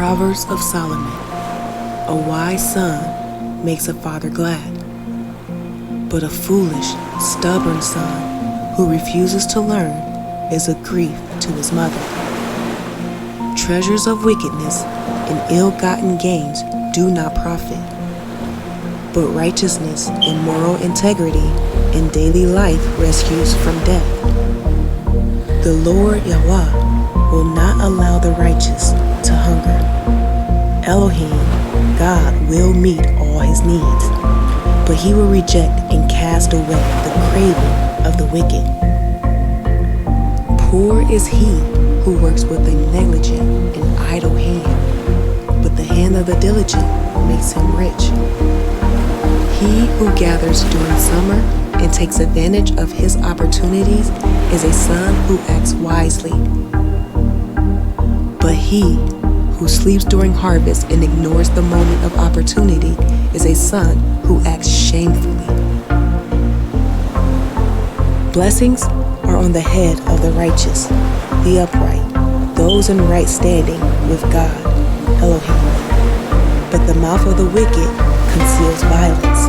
Proverbs of Solomon. A wise son makes a father glad, but a foolish, stubborn son who refuses to learn is a grief to his mother. Treasures of wickedness and ill-gotten gains do not profit, but righteousness and moral integrity in daily life rescues from death. The Lord Yahweh will not allow the righteous to hunger. Elohim, God, will meet all his needs, but he will reject and cast away the craving of the wicked. Poor is he who works with a negligent and idle hand, but the hand of the diligent makes him rich. He who gathers during summer and takes advantage of his opportunities is a son who acts wisely. But he who sleeps during harvest and ignores the moment of opportunity is a son who acts shamefully. Blessings are on the head of the righteous, the upright, those in right standing with God, Elohim. But the mouth of the wicked conceals violence.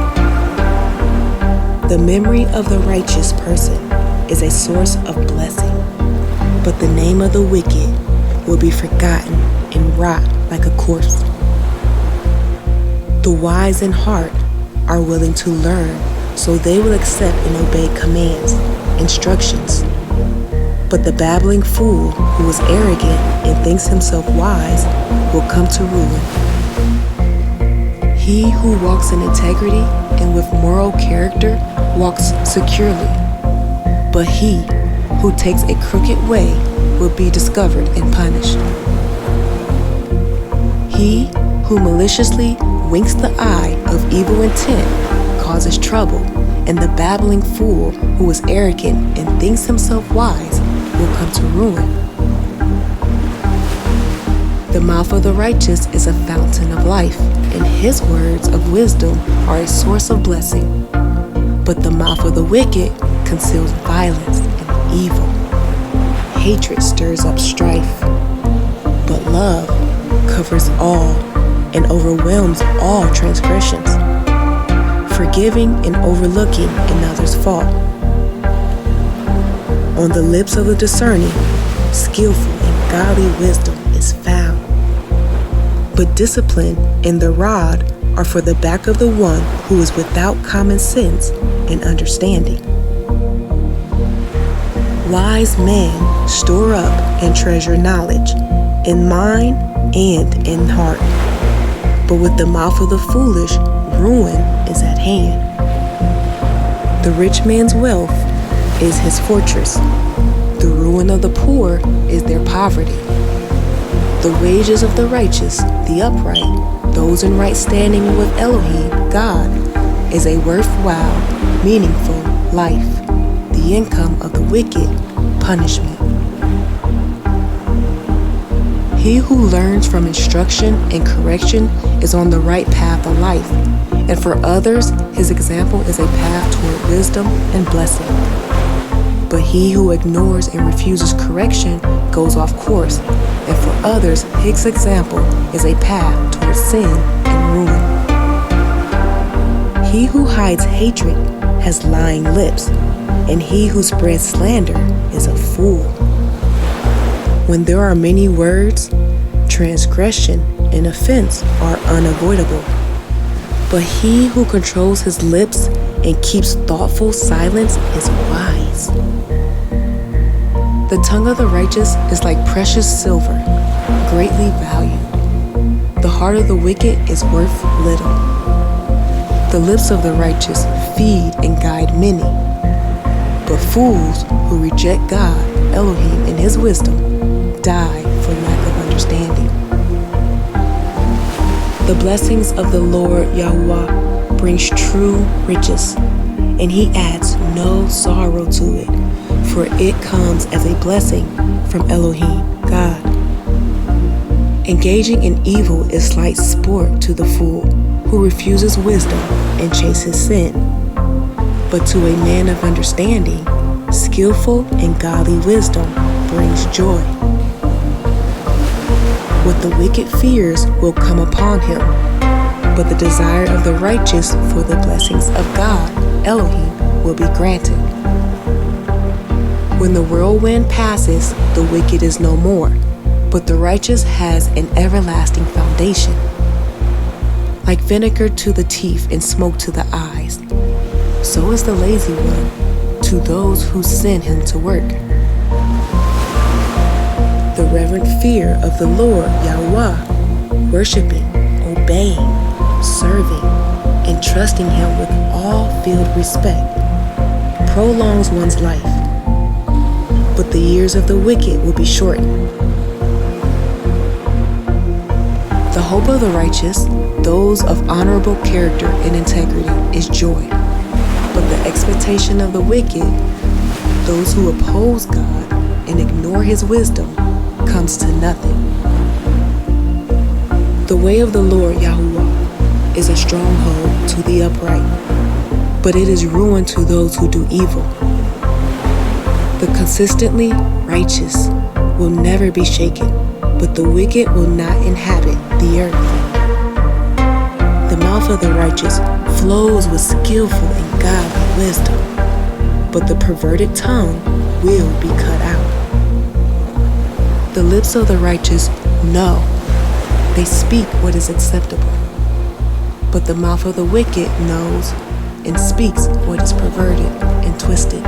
The memory of the righteous person is a source of blessing, but the name of the wicked will be forgotten and rot like a corpse. The wise in heart are willing to learn, so they will accept and obey commands, instructions. But the babbling fool who is arrogant and thinks himself wise will come to ruin. He who walks in integrity and with moral character walks securely, but he who takes a crooked way will be discovered and punished. He who maliciously winks the eye of evil intent causes trouble, and the babbling fool who is arrogant and thinks himself wise will come to ruin. The mouth of the righteous is a fountain of life, and his words of wisdom are a source of blessing. But the mouth of the wicked conceals violence and evil. Hatred stirs up strife, but love covers all and overwhelms all transgressions, forgiving and overlooking another's fault. On the lips of the discerning, skillful and godly wisdom is found, but discipline and the rod are for the back of the one who is without common sense and understanding. Wise men store up and treasure knowledge in mind and in heart, but with the mouth of the foolish, ruin is at hand. The rich man's wealth is his fortress. The ruin of the poor is their poverty. The wages of the righteous, the upright, those in right standing with Elohim, God, is a worthwhile, meaningful life. The income of the wicked, punishment. He who learns from instruction and correction is on the right path of life, and for others, his example is a path toward wisdom and blessing. But he who ignores and refuses correction goes off course, and for others, his example is a path toward sin and ruin. He who hides hatred has lying lips, and he who spreads slander is a fool. When there are many words, transgression and offense are unavoidable. But he who controls his lips and keeps thoughtful silence is wise. The tongue of the righteous is like precious silver, greatly valued. The heart of the wicked is worth little. The lips of the righteous feed and guide many, but fools who reject God, Elohim, and his wisdom die for lack of understanding. The blessings of the Lord Yahweh brings true riches, and he adds no sorrow to it, for it comes as a blessing from Elohim, God. Engaging in evil is slight sport to the fool who refuses wisdom and chases sin. But to a man of understanding, skillful and godly wisdom brings joy. What the wicked fears will come upon him, but the desire of the righteous for the blessings of God, Elohim, will be granted. When the whirlwind passes, the wicked is no more, but the righteous has an everlasting foundation. Like vinegar to the teeth and smoke to the eyes, so is the lazy one to those who send him to work. The reverent fear of the Lord Yahweh, worshiping, obeying, serving, and trusting him with all filled respect, prolongs one's life, but the years of the wicked will be shortened. The hope of the righteous, those of honorable character and integrity, is joy, but the expectation of the wicked, those who oppose God and ignore his wisdom, comes to nothing. The way of the Lord Yahuwah is a stronghold to the upright, but it is ruin to those who do evil. The consistently righteous will never be shaken, but the wicked will not inhabit the earth. The mouth of the righteous flows with skillful and godly wisdom, but the perverted tongue will be cut out. The lips of the righteous know, they speak what is acceptable, but the mouth of the wicked knows and speaks what is perverted and twisted.